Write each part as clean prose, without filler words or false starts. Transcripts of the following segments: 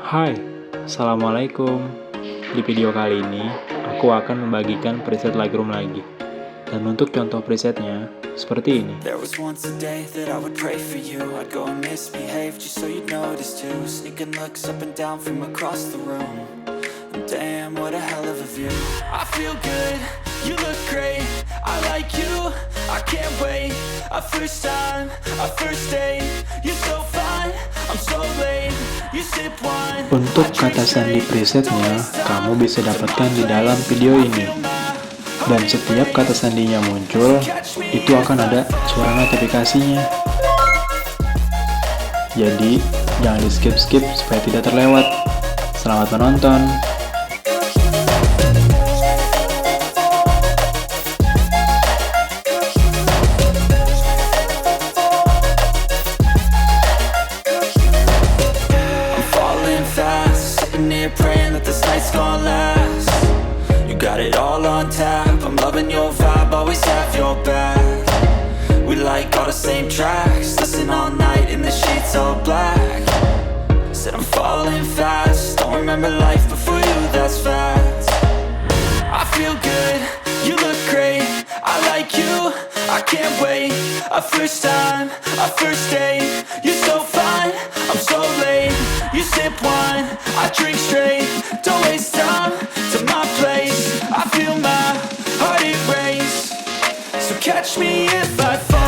Hai, Assalamualaikum. Di video kali ini, aku akan membagikan preset Lightroom lagi. Dan untuk contoh presetnya, seperti ini. There was once a day that I would pray for you. I'd go and misbehave just so you'd notice too. Sneaking looks up and down from across the room. And damn, what a hell of a view. I feel good, you look great. I like you, I can't wait. A first time, a first date. You're so fine, I'm so late. You sip wine. Untuk kata sandi presetnya, kamu bisa dapatkan di dalam video ini. Dan setiap kata sandinya muncul, itu akan ada suara notifikasinya. Jadi, jangan di skip-skip supaya tidak terlewat. Selamat menonton! Praying that this night's gonna last. You got it all on tap. I'm loving your vibe, always have your back. We like all the same tracks. Listen all night in the sheets all black. Said I'm falling fast. Don't remember life before you, that's fact. I feel good, you look great. I like you, I can't wait. A first time, a first date. You're so fine, I'm so late. You sip wine, I drink straight. Don't waste time to my place. I feel my heart it race. So catch me if I fall.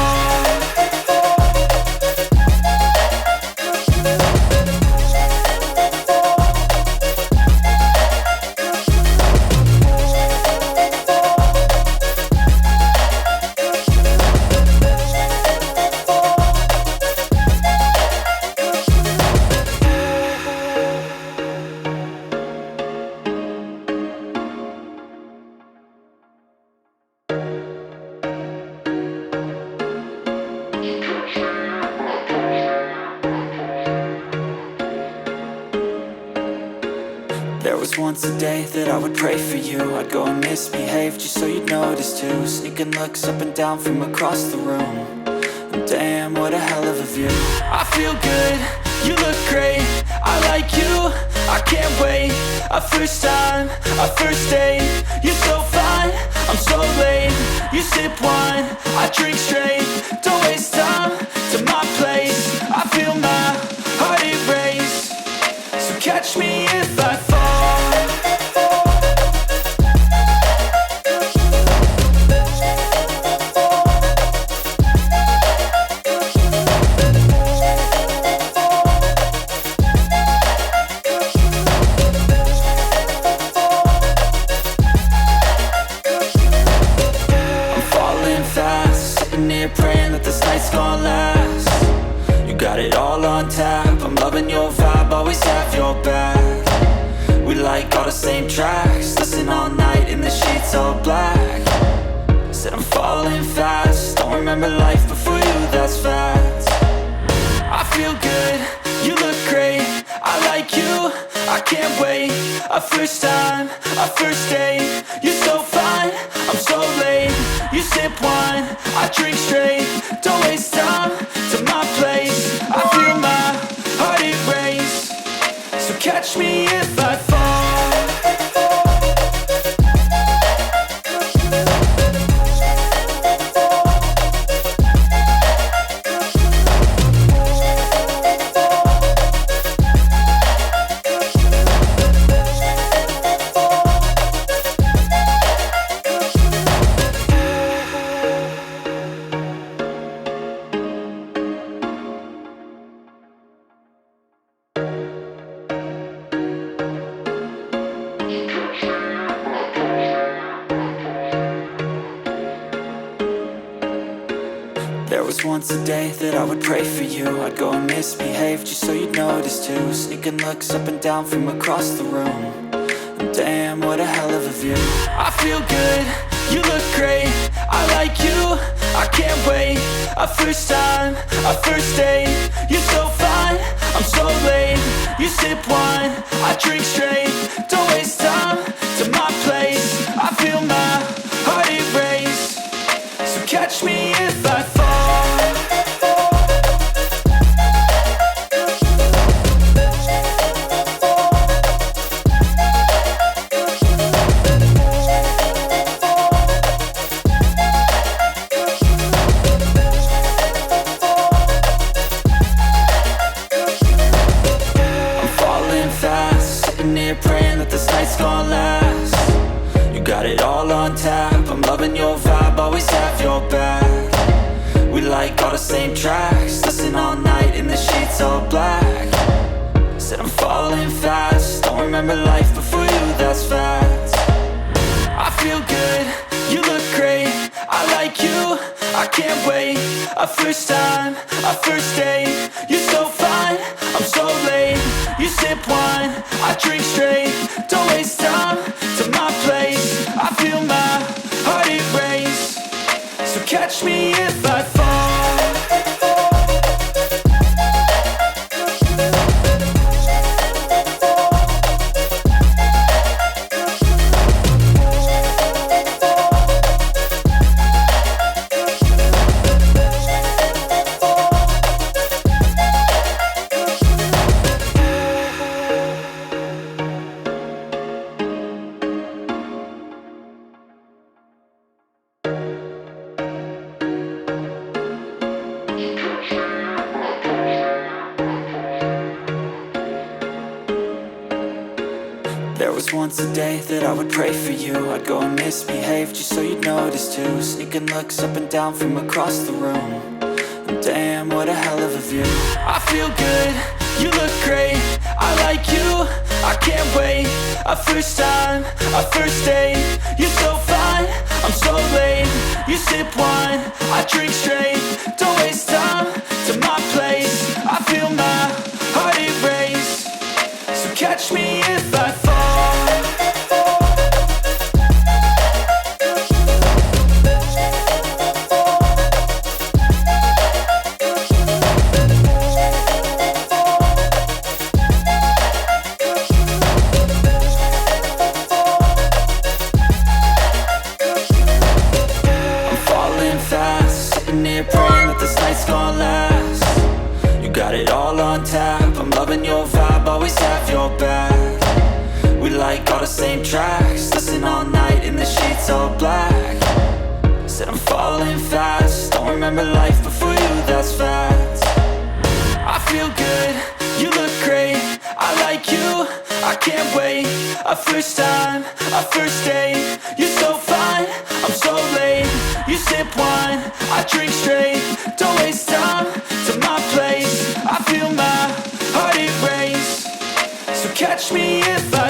There was once a day that I would pray for you. I'd go and misbehave just so you'd notice too. Sneaking looks up and down from across the room. And damn, what a hell of a view. I feel good, you look great. I like you, I can't wait. A first time, a first date. You're so fine, I'm so late. You sip wine, I drink straight. Don't waste time to my place. I feel my heart it race. So catch me if I fall. Praying that this night's gonna last. You got it all on tap. I'm loving your vibe, always have your back. We like all the same tracks. Listen all night in the sheets all black. Said I'm falling fast. Don't remember life before you, that's fact. I feel good, you look great. I like you, I can't wait. A first time, a first date. You're so fine, I'm so late. You sip wine, I drink straight. Don't waste time to my place. I feel my heart it race. So catch me if I fall. There was once a day that I would pray for you. I'd go and misbehave just so you'd notice too. Sneaking looks up and down from across the room. And damn, what a hell of a view. I feel good, you look great. I like you, I can't wait. A first time, a first date. You're so fine, I'm so late. You sip wine, I drink straight. Don't waste time to my place. I feel my heart it race. So catch me if I fall. the same tracks, listen all night in the sheets all black. Said I'm falling fast, don't remember life before you, that's fact. I feel good, you look great, I like you, I can't wait. A first time, a first date, you're so fine, I'm so late. You sip wine, I drink straight, don't waste time to my place. I feel my heart erase, so catch me if I fall. There was once a day that I would pray for you. I'd go and misbehave just so you'd notice too. Sneaking looks up and down from across the room. And damn, what a hell of a view. I feel good, you look great, I like you, I can't wait. A first time, a first date, you're so fine, I'm so late. You sip wine, I drink straight, don't waste time to my place. I feel my heart erase, so catch me if I fall. Praying that this night's gonna last. You got it all on tap, I'm loving your vibe, always have your back. We like all the same tracks, listen all night in the sheets all black. Said I'm falling fast, don't remember life before you, that's fact. I feel good, you look great, I like you, I can't wait. A first time, a first date, you're so fine, I'm so late. You sip wine, I drink straight, don't waste time to my place. I feel my heart erase, so catch me if I